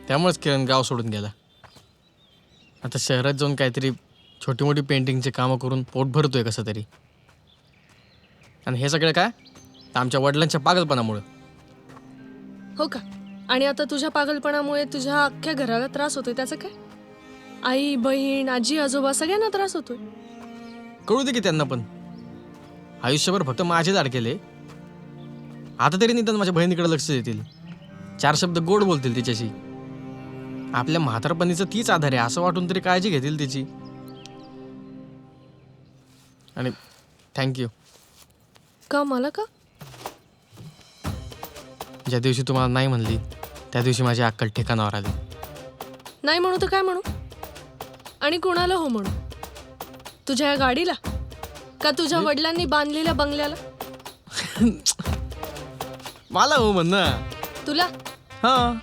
त्यामुळेच किरण गाव सोडून गेला. आता शहरात जाऊन काहीतरी छोटी मोठी पेंटिंगचे कामं करून पोट भरतोय कसं तरी. आणि हे सगळं काय तर आमच्या वडिलांच्या पागलपणामुळं. हो का? आणि आता तुझ्या पागलपणामुळे तुझ्या अख्ख्या घराला त्रास होतोय, त्याचं काय? आई बहीण आजी आजोबा सगळ्यांना त्रास होतोय. कळू दे की त्यांना पण. आयुष्यभर फक्त माझे लाड केले. आता तरी निदान माझ्या बहिणीकडे लक्ष देतील, 4 शब्द गोड बोलतील तिच्याशी. आपल्या म्हातारपणीचं तीच आधार आहे असं वाटून तरी काळजी घेतील तिची. आणि थँक्यू. का? मला का? ज्या दिवशी तुम्हाला नाही म्हणली त्या दिवशी माझी अक्कल ठिकाणावर आली. नाही म्हणू तर काय म्हणू? आणि कोणाला हो म्हणू? तुझ्या या गाडीला का तुझ्या वडिलांनी बांधलेल्या बंगल्याला? मला हो म्हण ना. तुला हां,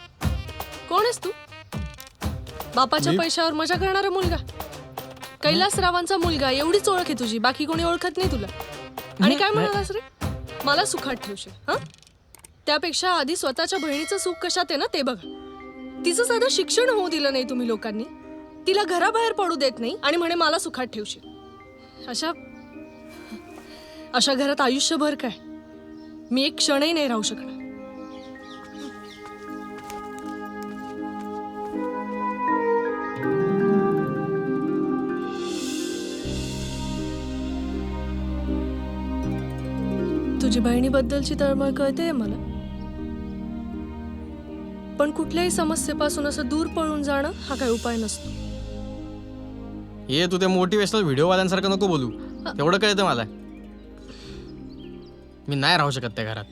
कोण आहेस तू? बापाच्या पैशावर मजा करणारा मुलगा? कैलासरावांचा मुलगा एवढीच ओळख आहे तुझी, बाकी कोणी ओळखत नाही तुला. आणि काय म्हणालास रे? मला सुखात ठेवशील हं? त्यापेक्षा आधी स्वतःच्या बहिणीचं सुख कशात आहे ना ते बघा. तिचं साधं शिक्षण होऊ दिलं नाही तुम्ही लोकांनी, तिला घराबाहेर पडू देत नाही आणि म्हणे मला सुखात ठेवशील. अशा घरात आयुष्यभर काय मी एक क्षणही नाही राहू शकणार. तुझी बहिणीबद्दलची तळमळ कळते मला, पण कुठल्याही समस्येपासून असं दूर पळून जाणं हा काही उपाय नसतो. ये तू त्या मोटिवेशनल व्हिडिओवाल्यांसारखं नको बोलू. तेवढं कळतं मला. मी नाही राहू शकत त्या घरात.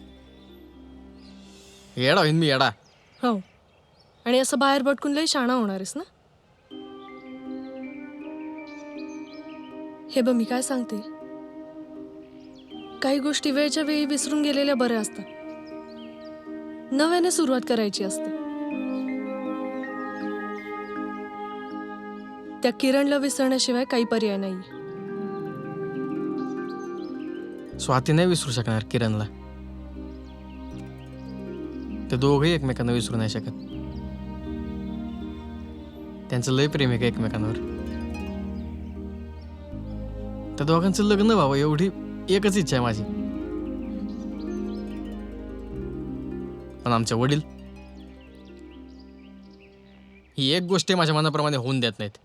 येडा होईन मी, येडा. हो, आणि असं बाहेर भटकून लई शाणा होणार आहेस ना. हे बघ मी काय सांगते, काही गोष्टी वेळच्या वेळी विसरून गेलेल्या बऱ्या असतात. नव्याने सुरुवात करायची असते. त्या किरणला विसरण्याशिवाय काही पर्याय नाही. स्वाती नाही विसरू शकणार किरणला. ते दोघंही एकमेकांना विसरू नाही शकत. त्यांचं लय प्रेम आहे का एकमेकांवर. त्या दोघांचं लग्न व्हावं एवढी एकच इच्छा आहे माझी. पण आमचे वडील ही एक गोष्ट माझ्या मनाप्रमाणे होऊन देत नाहीत.